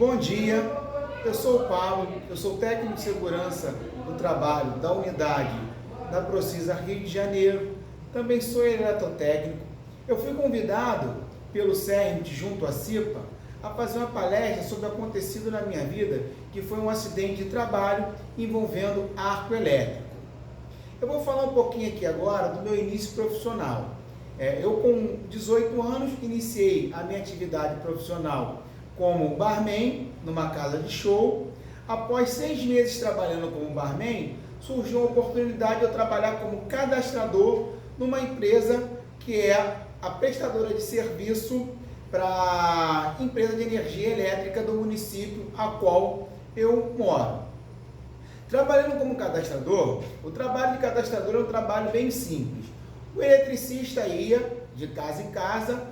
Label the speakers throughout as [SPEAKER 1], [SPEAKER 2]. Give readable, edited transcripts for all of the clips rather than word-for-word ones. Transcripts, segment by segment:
[SPEAKER 1] Bom dia, eu sou o Paulo, eu sou técnico de segurança do trabalho da unidade da Procisa Rio de Janeiro, também sou eletrotécnico. Eu fui convidado pelo CERMIT junto à CIPA a fazer uma palestra sobre o acontecido na minha vida, que foi um acidente de trabalho envolvendo arco elétrico. Eu vou falar um pouquinho aqui agora do meu início profissional. Eu com 18 anos iniciei a minha atividade profissional como barman numa casa de show. Após 6 meses trabalhando como barman, surgiu a oportunidade de eu trabalhar como cadastrador numa empresa que é a prestadora de serviço para a empresa de energia elétrica do município a qual eu moro. Trabalhando como cadastrador, o trabalho de cadastrador é um trabalho bem simples. O eletricista ia de casa em casa,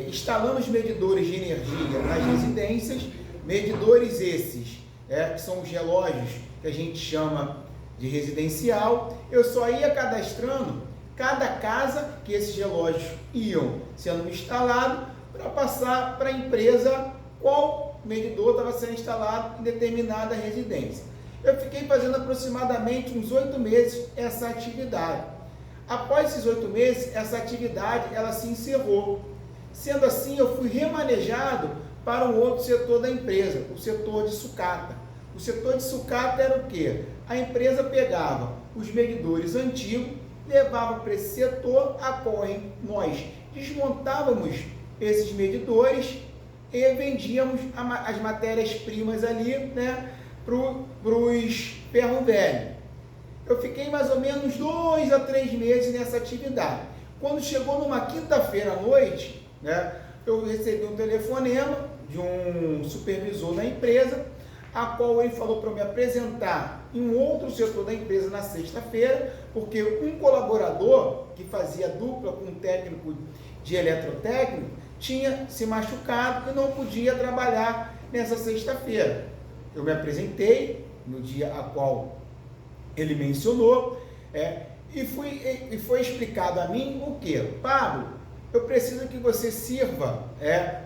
[SPEAKER 1] instalando os medidores de energia nas residências, medidores esses, que são os relógios que a gente chama de residencial. Eu só ia cadastrando cada casa que esses relógios iam sendo instalados para passar para a empresa qual medidor estava sendo instalado em determinada residência. Eu fiquei fazendo aproximadamente uns 8 meses essa atividade. Após esses 8 meses, essa atividade ela se encerrou. Sendo assim, eu fui remanejado para um outro setor da empresa, o setor de sucata. O setor de sucata era o quê? A empresa pegava os medidores antigos, levava para esse setor, a qual nós desmontávamos esses medidores e vendíamos as matérias-primas ali, para os ferro velho. Eu fiquei mais ou menos 2 a 3 meses nessa atividade. Quando chegou numa quinta-feira à noite, eu recebi um telefonema de um supervisor da empresa, a qual ele falou para me apresentar em um outro setor da empresa na sexta-feira, porque um colaborador que fazia dupla com um técnico de eletrotécnico tinha se machucado e não podia trabalhar nessa sexta-feira. Eu me apresentei no dia a qual ele mencionou, e foi explicado a mim o que? Pablo, eu preciso que você sirva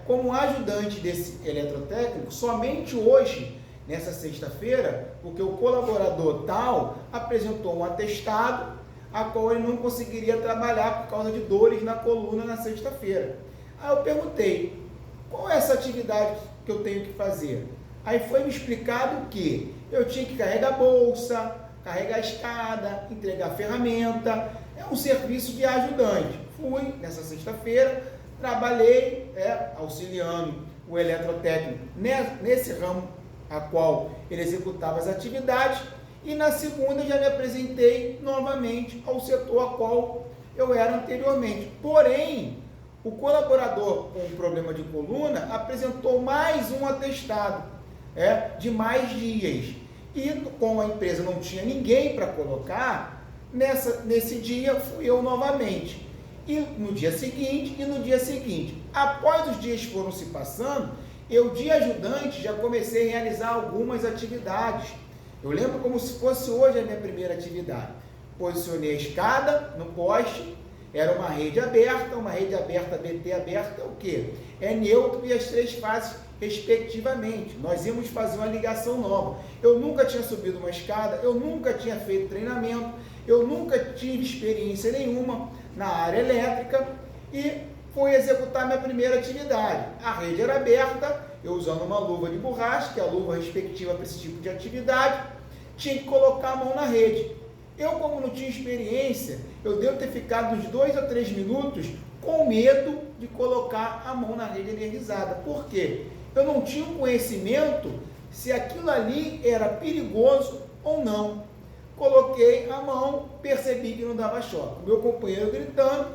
[SPEAKER 1] como ajudante desse eletrotécnico somente hoje, nessa sexta-feira, porque o colaborador tal apresentou um atestado a qual ele não conseguiria trabalhar por causa de dores na coluna na sexta-feira. Aí eu perguntei, qual é essa atividade que eu tenho que fazer? Aí foi me explicado que eu tinha que carregar a bolsa, carregar a escada, entregar a ferramenta, é um serviço de ajudante. Fui nessa sexta-feira, trabalhei auxiliando o eletrotécnico nesse ramo a qual ele executava as atividades, e na segunda já me apresentei novamente ao setor a qual eu era anteriormente. Porém, o colaborador com problema de coluna apresentou mais um atestado de mais dias. E como a empresa não tinha ninguém para colocar, nesse dia fui eu novamente. E no dia seguinte, após os dias foram se passando, eu de ajudante já comecei a realizar algumas atividades. Eu lembro como se fosse hoje a minha primeira atividade. Posicionei a escada no poste, era uma rede aberta BT aberta, o quê? É neutro e as 3 fases respectivamente. Nós íamos fazer uma ligação nova. Eu nunca tinha subido uma escada, eu nunca tinha feito treinamento, eu nunca tive experiência nenhuma na área elétrica e fui executar minha primeira atividade. A rede era aberta, eu usando uma luva de borracha, que é a luva respectiva para esse tipo de atividade, tinha que colocar a mão na rede. Eu, como não tinha experiência, eu devo ter ficado uns 2 a 3 minutos com medo de colocar a mão na rede energizada. Por quê? Eu não tinha um conhecimento se aquilo ali era perigoso ou não. Coloquei a mão, percebi que não dava choque. Meu companheiro gritando,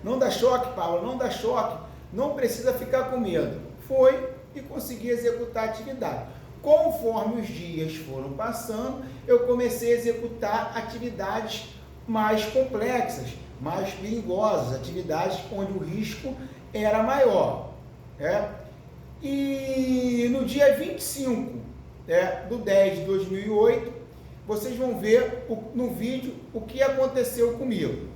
[SPEAKER 1] não dá choque, Paulo, não dá choque, não precisa ficar com medo. Foi e consegui executar a atividade. Conforme os dias foram passando, eu comecei a executar atividades mais complexas, mais perigosas, atividades onde o risco era maior. E no dia 25 do 10 de 2008, vocês vão ver no vídeo o que aconteceu comigo.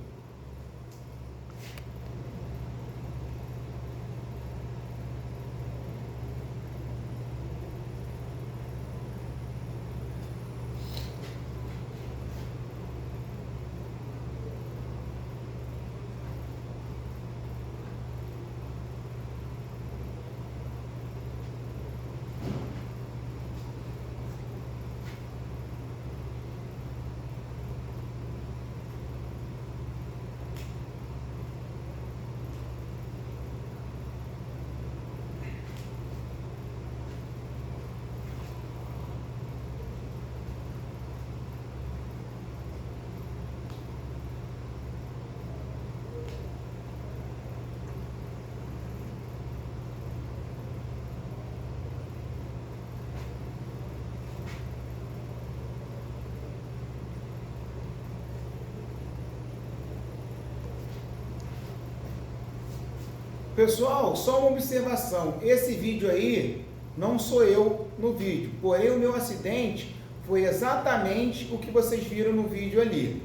[SPEAKER 1] Pessoal, só uma observação, esse vídeo aí não sou eu no vídeo, porém o meu acidente foi exatamente o que vocês viram no vídeo ali.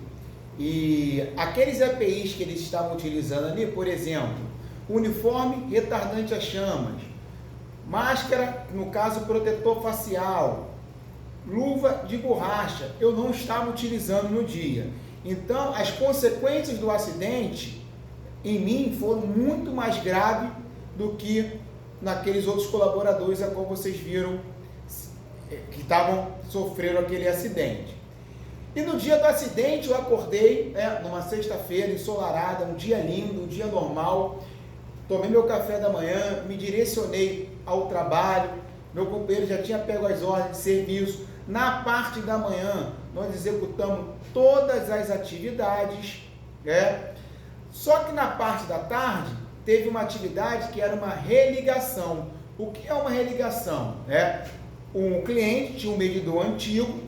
[SPEAKER 1] E aqueles EPIs que eles estavam utilizando ali, por exemplo, uniforme retardante a chamas, máscara, no caso protetor facial, luva de borracha, eu não estava utilizando no dia. Então, as consequências do acidente em mim foram muito mais graves do que naqueles outros colaboradores a qual vocês viram que sofreram aquele acidente. E no dia do acidente eu acordei, numa sexta-feira ensolarada, um dia lindo, um dia normal, tomei meu café da manhã, me direcionei ao trabalho, meu companheiro já tinha pego as ordens de serviço. Na parte da manhã nós executamos todas as atividades, Só que na parte da tarde teve uma atividade que era uma religação. O que é uma religação? Um cliente tinha um medidor antigo,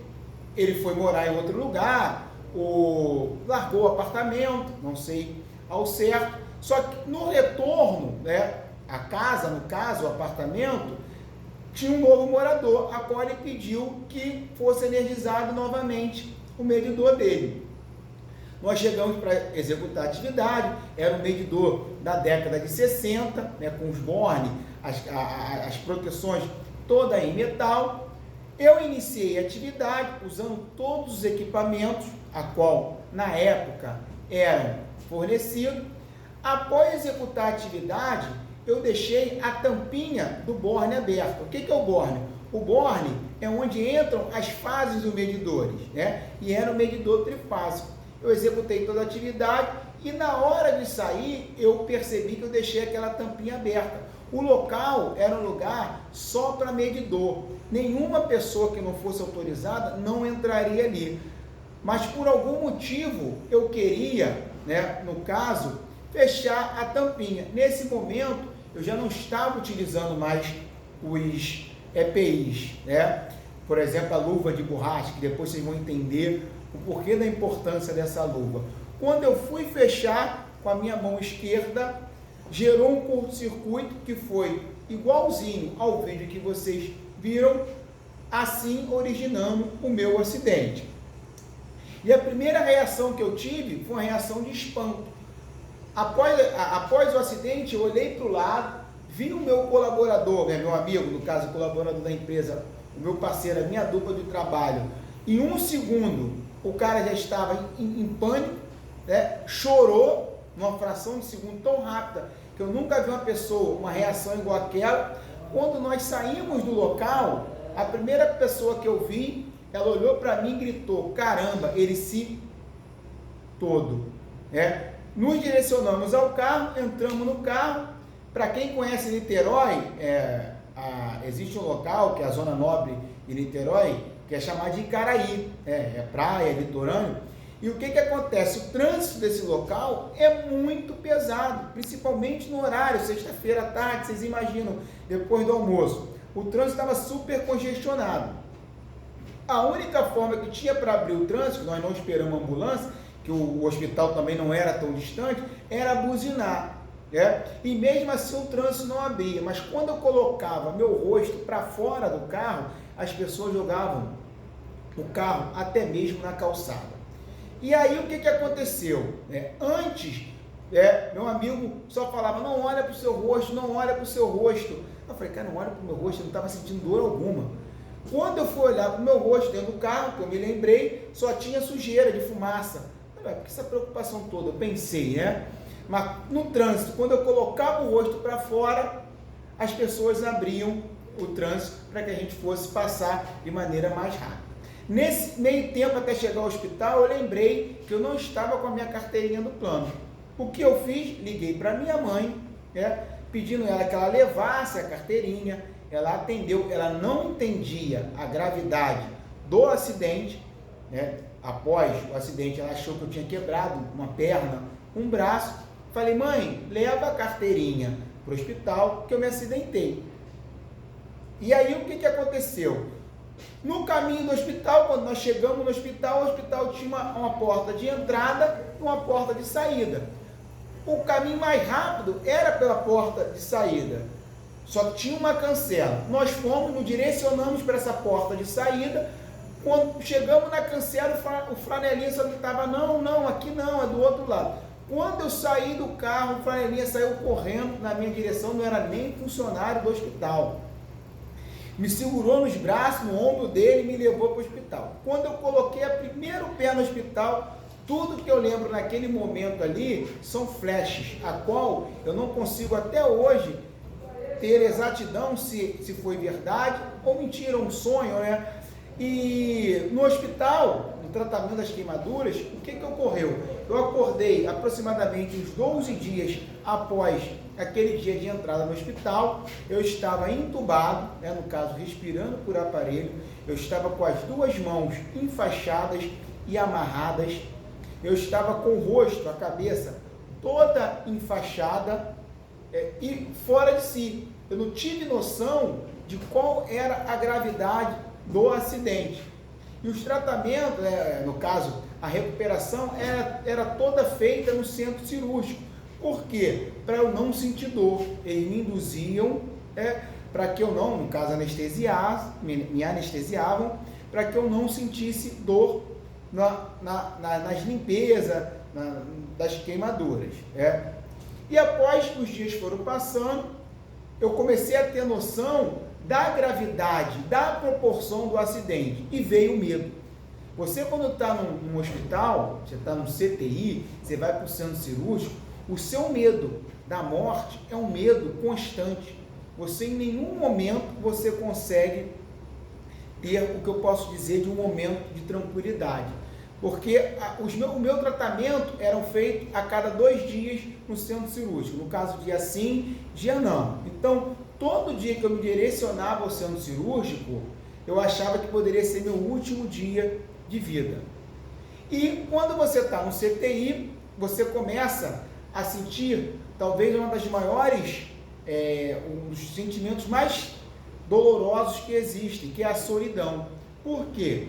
[SPEAKER 1] ele foi morar em outro lugar, largou o apartamento, não sei ao certo, só que no retorno, a casa, no caso, o apartamento, tinha um novo morador, a qual ele pediu que fosse energizado novamente o medidor dele. Nós chegamos para executar a atividade, era um medidor da década de 60, com os bornes, as proteções toda em metal. Eu iniciei a atividade usando todos os equipamentos, a qual na época eram fornecidos. Após executar a atividade, eu deixei a tampinha do borne aberta. O que é o borne? O borne é onde entram as fases dos medidores, E era um medidor trifásico. Eu executei toda a atividade e na hora de sair eu percebi que eu deixei aquela tampinha aberta. O local era um lugar só para medidor. Nenhuma pessoa que não fosse autorizada não entraria ali. Mas por algum motivo eu queria, no caso, fechar a tampinha. Nesse momento eu já não estava utilizando mais os EPIs, Por exemplo, a luva de borracha, que depois vocês vão entender o porquê da importância dessa luva. Quando eu fui fechar com a minha mão esquerda, gerou um curto-circuito que foi igualzinho ao vídeo que vocês viram, assim originando o meu acidente. E a primeira reação que eu tive foi uma reação de espanto. Após o acidente, eu olhei para o lado, vi o meu colaborador, meu amigo, no caso, colaborador da empresa, o meu parceiro, a minha dupla de trabalho. Em um segundo, o cara já estava em pânico, chorou numa fração de segundo tão rápida que eu nunca vi uma reação igual àquela. Quando nós saímos do local, a primeira pessoa que eu vi, ela olhou para mim e gritou: caramba, ele se todo. Nos direcionamos ao carro, entramos no carro. Para quem conhece Niterói, existe um local que é a Zona Nobre de Niterói, que é chamado de Icaraí, praia, litorâneo. E o que acontece? O trânsito desse local é muito pesado, principalmente no horário, sexta-feira à tarde, vocês imaginam, depois do almoço. O trânsito estava super congestionado. A única forma que tinha para abrir o trânsito, nós não esperamos a ambulância, que o hospital também não era tão distante, era buzinar. E mesmo assim o trânsito não abria, mas quando eu colocava meu rosto para fora do carro, as pessoas jogavam o carro até mesmo na calçada. E aí o que aconteceu? Antes, meu amigo só falava: não olha para o seu rosto, não olha para o seu rosto. Eu falei: cara, não olha para o meu rosto, eu não estava sentindo dor alguma. Quando eu fui olhar para o meu rosto dentro do carro, que eu me lembrei, só tinha sujeira de fumaça. Eu falei: por que essa preocupação toda? Eu pensei, Mas no trânsito, quando eu colocava o rosto para fora, as pessoas abriam o trânsito para que a gente fosse passar de maneira mais rápida. Nesse meio tempo, até chegar ao hospital, eu lembrei que eu não estava com a minha carteirinha do plano. O que eu fiz? Liguei para minha mãe, pedindo ela que ela levasse a carteirinha. Ela atendeu, ela não entendia a gravidade do acidente. Após o acidente, ela achou que eu tinha quebrado uma perna, um braço. Falei: mãe, leva a carteirinha para o hospital que eu me acidentei. E aí o que aconteceu? No caminho do hospital, quando nós chegamos no hospital, o hospital tinha uma porta de entrada e uma porta de saída. O caminho mais rápido era pela porta de saída, só que tinha uma cancela. Nós fomos, nos direcionamos para essa porta de saída. Quando chegamos na cancela, o flanelinha só gritava, não, aqui não, é do outro lado. Quando eu saí do carro, o flanelinha saiu correndo na minha direção, não era nem funcionário do hospital. Me segurou nos braços, no ombro dele e me levou para o hospital. Quando eu coloquei o primeiro pé no hospital, tudo que eu lembro naquele momento ali são flashes, a qual eu não consigo até hoje ter exatidão se foi verdade ou mentira, um sonho, né? E no hospital, no tratamento das queimaduras, o que ocorreu? Eu acordei aproximadamente uns 12 dias após aquele dia de entrada no hospital. Eu estava entubado, né, no caso respirando por aparelho, eu estava com as duas mãos enfaixadas e amarradas, eu estava com o rosto, a cabeça toda enfaixada e fora de si. Eu não tive noção de qual era a gravidade do acidente. E os tratamentos, no caso, a recuperação era toda feita no centro cirúrgico. Por quê? Para eu não sentir dor. Eles me induziam, para que eu não, no caso, me anestesiavam, para que eu não sentisse dor nas limpezas, das queimaduras. E após os dias foram passando, eu comecei a ter noção da gravidade, da proporção do acidente, e veio o medo. Você, quando está num hospital, você está no CTI, você vai para o centro cirúrgico, o seu medo da morte é um medo constante. Você, em nenhum momento, você consegue ter o que eu posso dizer de um momento de tranquilidade. Porque o meu tratamento era feito a cada 2 dias no centro cirúrgico. No caso, dia sim, dia não. Então, todo dia que eu me direcionava ao centro cirúrgico, eu achava que poderia ser meu último dia de vida. E quando você está no CTI, você começa a sentir, talvez, uma das maiores, um dos sentimentos mais dolorosos que existem, que é a solidão. Por quê?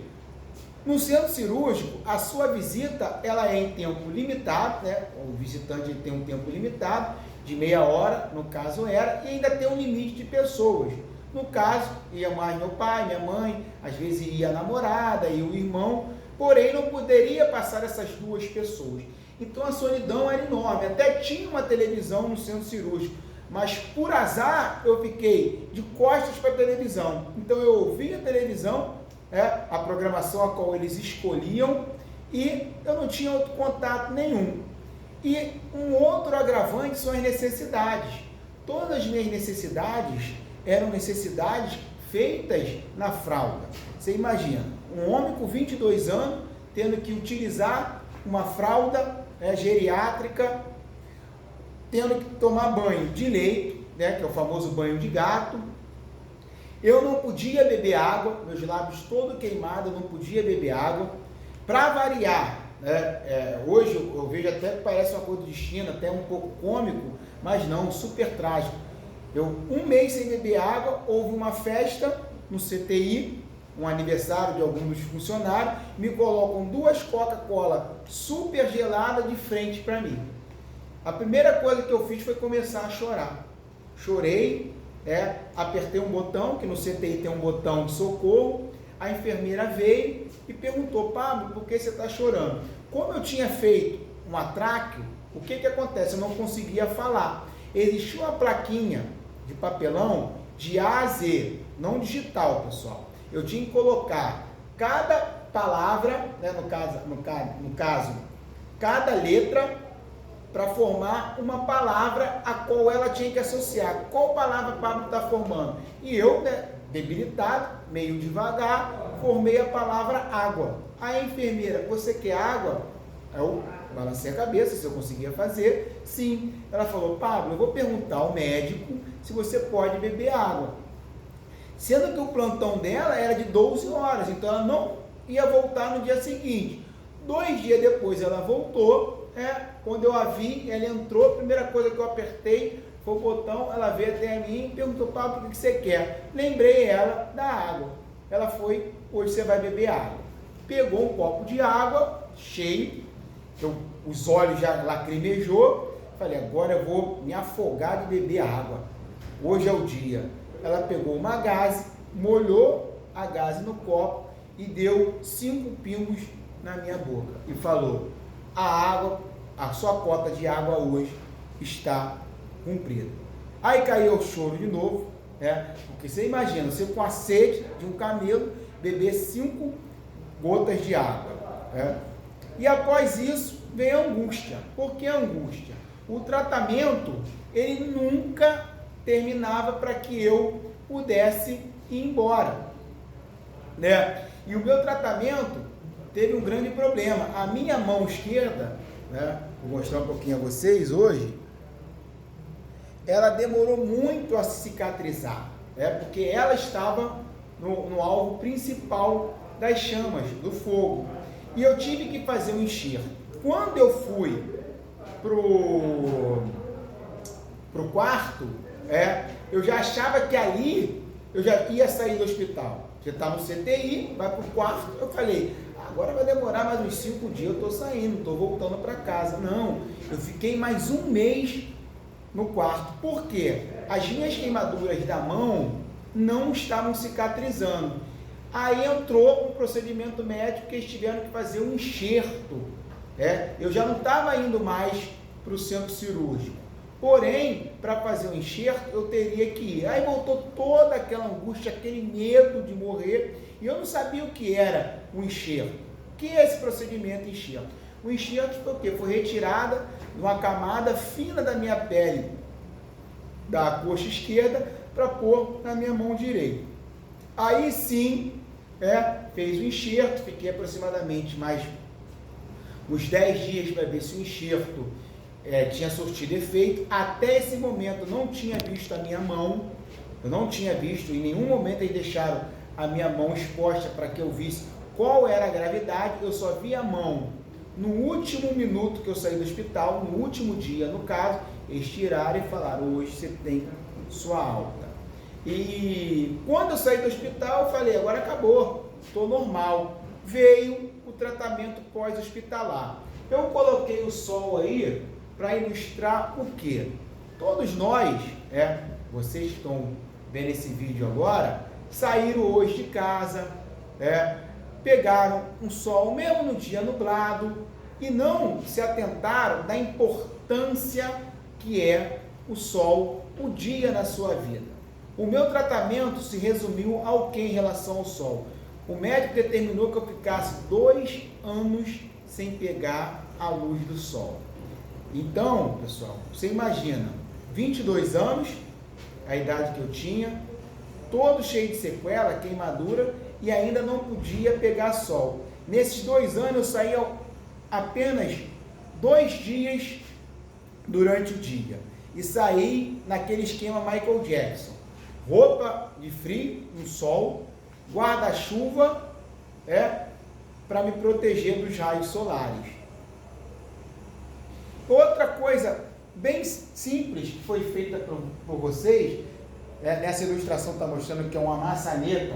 [SPEAKER 1] No centro cirúrgico, a sua visita ela é em tempo limitado, né? O visitante tem um tempo limitado, de meia hora, no caso era, e ainda tem um limite de pessoas. No caso, ia mais meu pai, minha mãe, às vezes ia a namorada e o irmão, porém não poderia passar essas 2 pessoas. Então a solidão era enorme, até tinha uma televisão no centro cirúrgico, mas por azar eu fiquei de costas para a televisão. Então eu ouvia a televisão, a programação a qual eles escolhiam, e eu não tinha outro contato nenhum. E um outro agravante são as necessidades. Todas as minhas necessidades eram necessidades feitas na fralda. Você imagina, um homem com 22 anos tendo que utilizar uma fralda geriátrica, tendo que tomar banho de leito, que é o famoso banho de gato. Eu não podia beber água, meus lábios todos queimados, eu não podia beber água. Para variar, hoje eu vejo até que parece uma coisa de China, até um pouco cômico, mas não, super trágico. Um mês sem beber água, houve uma festa no CTI, um aniversário de algum dos funcionários, me colocam 2 Coca-Cola super geladas de frente para mim. A primeira coisa que eu fiz foi começar a chorar. Chorei, apertei um botão, que no CTI tem um botão de socorro, a enfermeira veio e perguntou, Pablo, por que você está chorando? Como eu tinha feito um atráqueo, o que acontece? Eu não conseguia falar. Existia uma plaquinha de papelão de A a Z, não digital, pessoal. Eu tinha que colocar cada palavra, no caso, cada letra, para formar uma palavra a qual ela tinha que associar. Qual palavra o Pablo está formando? E eu, debilitado, meio devagar, formei a palavra água. A enfermeira, você quer água? Eu balancei a cabeça, se eu conseguia fazer. Sim. Ela falou, Pablo, eu vou perguntar ao médico se você pode beber água. Sendo que o plantão dela era de 12 horas, então ela não ia voltar no dia seguinte. 2 dias depois ela voltou, quando eu a vi, ela entrou, a primeira coisa que eu apertei foi o botão, ela veio até mim e perguntou, Pablo, o que você quer? Lembrei ela da água. Ela foi, hoje você vai beber água. Pegou um copo de água, cheio, os olhos já lacrimejou, Falei, agora eu vou me afogar de beber água. Hoje é o dia. Ela pegou uma gaze, molhou a gaze no copo e deu 5 pingos na minha boca. E falou, a sua cota de água hoje está cumprida. Aí caiu o choro de novo, né? Porque você imagina, você com a sede de um camelo, beber 5 gotas de água, né? E após isso, vem a angústia. Por que a angústia? O tratamento, ele nunca terminava para que eu pudesse ir embora, né? E o meu tratamento teve um grande problema. A minha mão esquerda, né, vou mostrar um pouquinho a vocês hoje, ela demorou muito a se cicatrizar, né, porque ela estava no alvo principal das chamas, do fogo. E eu tive que fazer um enxerto. Quando eu fui pro quarto, eu já achava que ali eu já ia sair do hospital. Já está no CTI, vai para o quarto. Eu falei, agora vai demorar mais uns 5 dias, eu estou saindo, estou voltando para casa. Não, eu fiquei mais um mês no quarto. Por quê? As minhas queimaduras da mão não estavam cicatrizando. Aí entrou um procedimento médico que eles tiveram que fazer um enxerto. Eu já não estava indo mais para o centro cirúrgico. Porém, para fazer o enxerto, eu teria que ir. Aí voltou toda aquela angústia, aquele medo de morrer, e eu não sabia o que era o enxerto. O que é esse procedimento enxerto? O enxerto foi o quê? Foi retirada de uma camada fina da minha pele, da coxa esquerda, para pôr na minha mão direita. Aí sim, fez o enxerto, fiquei aproximadamente mais uns 10 dias para ver se o enxerto tinha surtido efeito. Até esse momento eu não tinha visto a minha mão, eu não tinha visto, em nenhum momento eles deixaram a minha mão exposta para que eu visse qual era a gravidade. Eu só vi a mão no último minuto que eu saí do hospital, no último dia, no caso, eles tiraram e falaram, hoje você tem sua alta. E quando eu saí do hospital, eu falei, agora acabou, estou normal. Veio o tratamento pós-hospitalar. Eu coloquei o sol aí para ilustrar o quê? Todos nós, vocês que estão vendo esse vídeo agora, saíram hoje de casa, pegaram um sol mesmo no dia nublado e não se atentaram da importância que é o sol, o dia na sua vida. O meu tratamento se resumiu ao que em relação ao sol? O médico determinou que eu ficasse 2 anos sem pegar a luz do sol. Então, pessoal, você imagina, 22 anos, a idade que eu tinha, todo cheio de sequela, queimadura, e ainda não podia pegar sol. Nesses 2 anos eu saía apenas 2 dias durante o dia. E saí naquele esquema Michael Jackson. Roupa de frio, no sol, guarda-chuva, para me proteger dos raios solares. Outra coisa bem simples que foi feita por vocês, nessa ilustração está mostrando que é uma maçaneta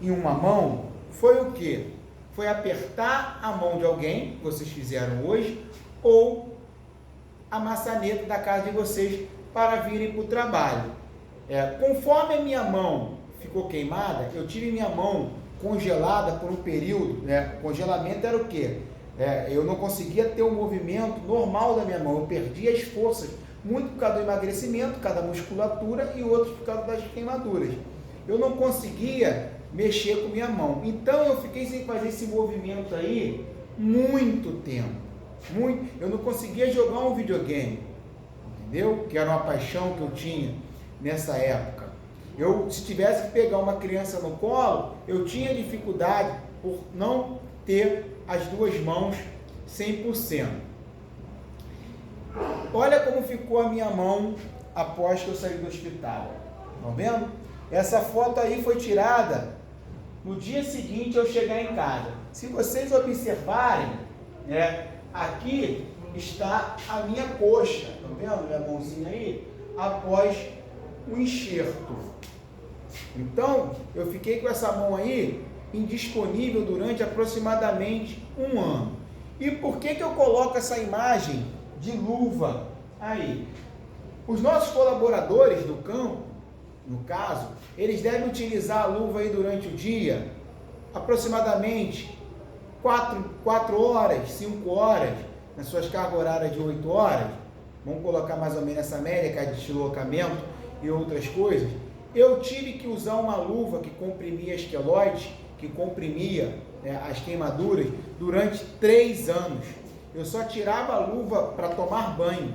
[SPEAKER 1] em uma mão, foi o quê? Foi apertar a mão de alguém, que vocês fizeram hoje, ou a maçaneta da casa de vocês para virem para o trabalho. Conforme a minha mão ficou queimada, eu tive minha mão congelada por um período, congelamento era o quê? Eu não conseguia ter o movimento normal da minha mão, eu perdia as forças, muito por causa do emagrecimento, por causa da musculatura e outros por causa das queimaduras. Eu não conseguia mexer com minha mão, então eu fiquei sem fazer esse movimento aí muito tempo, eu não conseguia jogar um videogame, entendeu? Que era uma paixão que eu tinha nessa época. Se tivesse que pegar uma criança no colo, eu tinha dificuldade por não ter as 2 mãos 100%. Olha como ficou a minha mão após que eu saí do hospital. Estão vendo? Essa foto aí foi tirada no dia seguinte eu chegar em casa. Se vocês observarem, aqui está a minha coxa. Estão vendo minha mãozinha aí? Após o enxerto. Então, eu fiquei com essa mão aí indisponível durante aproximadamente 1 ano. E por que eu coloco essa imagem de luva Aí, os nossos colaboradores do campo, no caso, eles devem utilizar a luva aí durante o dia, aproximadamente 4 horas, 5 horas, nas suas cargas horárias de 8 horas, vamos colocar mais ou menos essa média, que é de deslocamento e outras coisas. Eu tive que usar uma luva que comprimia as queloides, que comprimia, né, as queimaduras, durante 3 anos. Eu só tirava a luva para tomar banho,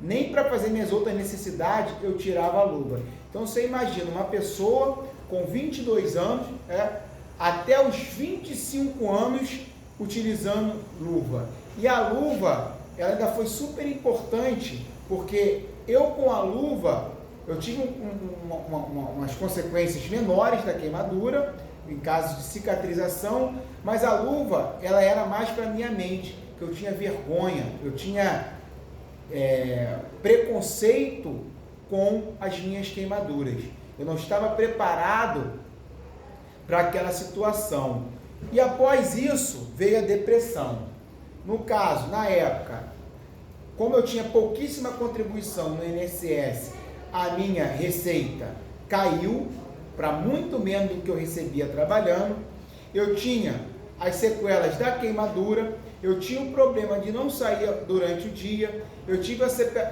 [SPEAKER 1] nem para fazer minhas outras necessidades eu tirava a luva. Então você imagina uma pessoa com 22 anos, até os 25 anos utilizando luva. E a luva, ela ainda foi super importante, porque eu com a luva, eu tive umas consequências menores da queimadura, em caso de cicatrização, mas a luva, ela era mais para minha mente, que eu tinha vergonha, eu tinha preconceito com as minhas queimaduras. Eu não estava preparado para aquela situação. E após isso, veio a depressão. No caso, na época, como eu tinha pouquíssima contribuição no INSS, a minha receita caiu para muito menos do que eu recebia trabalhando. Eu tinha as sequelas da queimadura, eu tinha um problema de não sair durante o dia, eu tive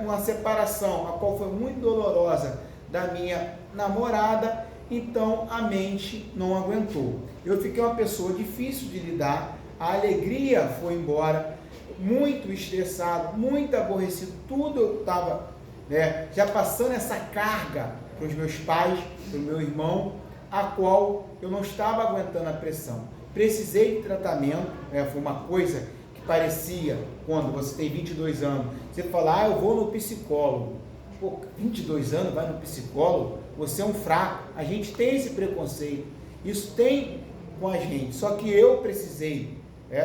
[SPEAKER 1] uma separação, a qual foi muito dolorosa, da minha namorada, então a mente não aguentou. Eu fiquei uma pessoa difícil de lidar, a alegria foi embora, muito estressado, muito aborrecido, tudo eu estava já passando essa carga para os meus pais, para o meu irmão, a qual eu não estava aguentando a pressão. Precisei de tratamento, foi uma coisa que parecia, quando você tem 22 anos, você fala, eu vou no psicólogo. Pô, 22 anos, vai no psicólogo? Você é um fraco. A gente tem esse preconceito, isso tem com a gente, só que eu precisei,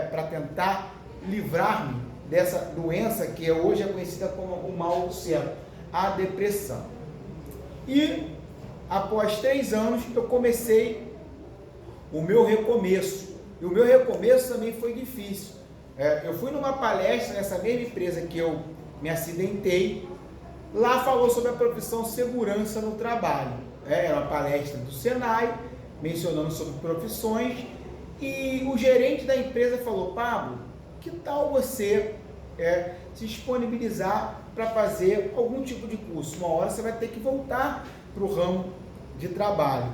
[SPEAKER 1] para tentar livrar-me dessa doença que hoje é conhecida como o mal do século, a depressão. E após 3 anos eu comecei o meu recomeço, e o meu recomeço também foi difícil. Eu fui numa palestra nessa mesma empresa que eu me acidentei, lá falou sobre a profissão segurança no trabalho, era uma palestra do Senai, mencionando sobre profissões, e o gerente da empresa falou, Pablo, que tal você se disponibilizar para fazer algum tipo de curso? Uma hora você vai ter que voltar para o ramo de trabalho.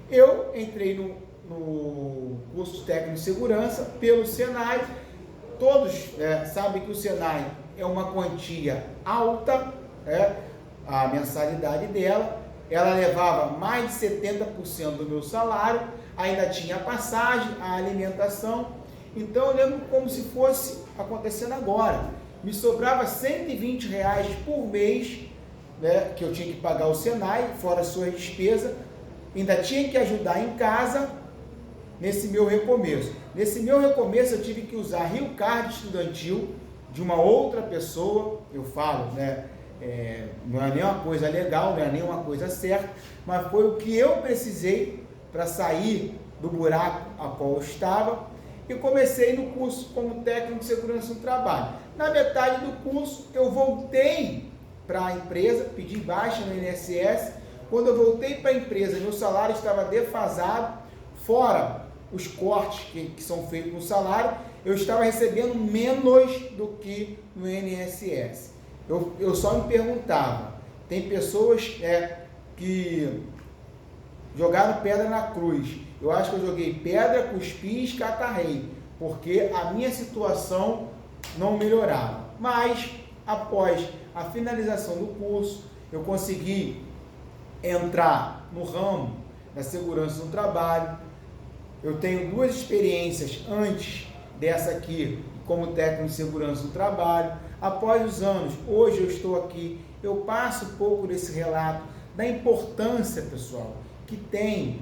[SPEAKER 1] Eu entrei no curso técnico de segurança pelo Senai. Todos sabem que o Senai é uma quantia alta, a mensalidade dela, ela levava mais de 70% do meu salário, ainda tinha a passagem, a alimentação. Então eu lembro como se fosse acontecendo agora. Me sobrava R$120 por mês, que eu tinha que pagar o Senai, fora as suas despesas, ainda tinha que ajudar em casa nesse meu recomeço. Nesse meu recomeço eu tive que usar Rio Card estudantil de uma outra pessoa, eu falo, não é nem uma coisa legal, não é nem uma coisa certa, mas foi o que eu precisei para sair do buraco a qual eu estava, e comecei no curso como técnico de segurança no trabalho. Na metade do curso eu voltei para a empresa, pedi baixa no INSS. Quando eu voltei para a empresa, meu salário estava defasado, fora os cortes que são feitos no salário, eu estava recebendo menos do que no INSS. Eu só me perguntava, tem pessoas que jogaram pedra na cruz. Eu acho que eu joguei pedra, cuspi e escatarrei, porque a minha situação não melhorava. Mas, após a finalização do curso, eu consegui entrar no ramo da segurança no trabalho. Eu tenho 2 experiências antes dessa aqui, como técnico de segurança no trabalho. Após os anos, hoje eu estou aqui, eu passo um pouco desse relato da importância, pessoal, que tem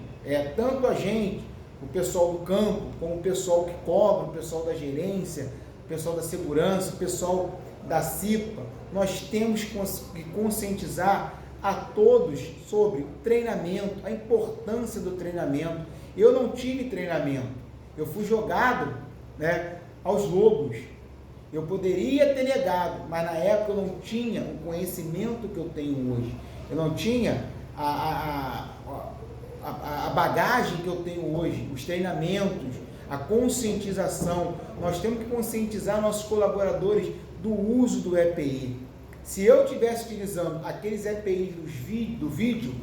[SPEAKER 1] tanto a gente, o pessoal do campo, como o pessoal que cobra, o pessoal da gerência, o pessoal da segurança, o pessoal da CIPA. Nós temos que conscientizar a todos sobre o treinamento, a importância do treinamento. Eu não tive treinamento, eu fui jogado aos lobos. Eu poderia ter negado, mas na época eu não tinha o conhecimento que eu tenho hoje. Eu não tinha a bagagem que eu tenho hoje, os treinamentos, a conscientização. Nós temos que conscientizar nossos colaboradores do uso do EPI. Se eu estivesse utilizando aqueles EPIs do vídeo,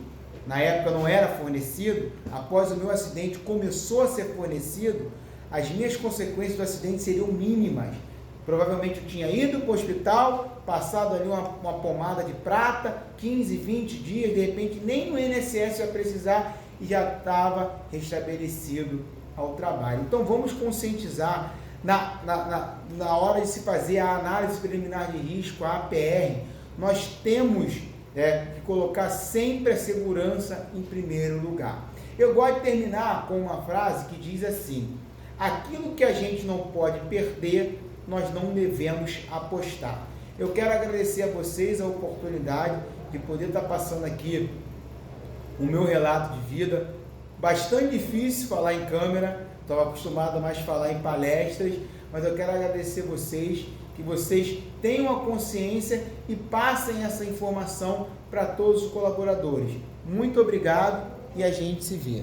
[SPEAKER 1] na época não era fornecido, após o meu acidente começou a ser fornecido, as minhas consequências do acidente seriam mínimas. Provavelmente eu tinha ido para o hospital, passado ali uma pomada de prata, 15, 20 dias, de repente nem no INSS ia precisar e já estava restabelecido ao trabalho. Então vamos conscientizar na hora de se fazer a análise preliminar de risco, a APR, nós temos que colocar sempre a segurança em primeiro lugar. Eu gosto de terminar com uma frase que diz assim: aquilo que a gente não pode perder, nós não devemos apostar. Eu quero agradecer a vocês a oportunidade de poder estar passando aqui o meu relato de vida. Bastante difícil falar em câmera, estava acostumado a mais falar em palestras, mas eu quero agradecer vocês, que vocês tenham a consciência e passem essa informação para todos os colaboradores. Muito obrigado e a gente se vê.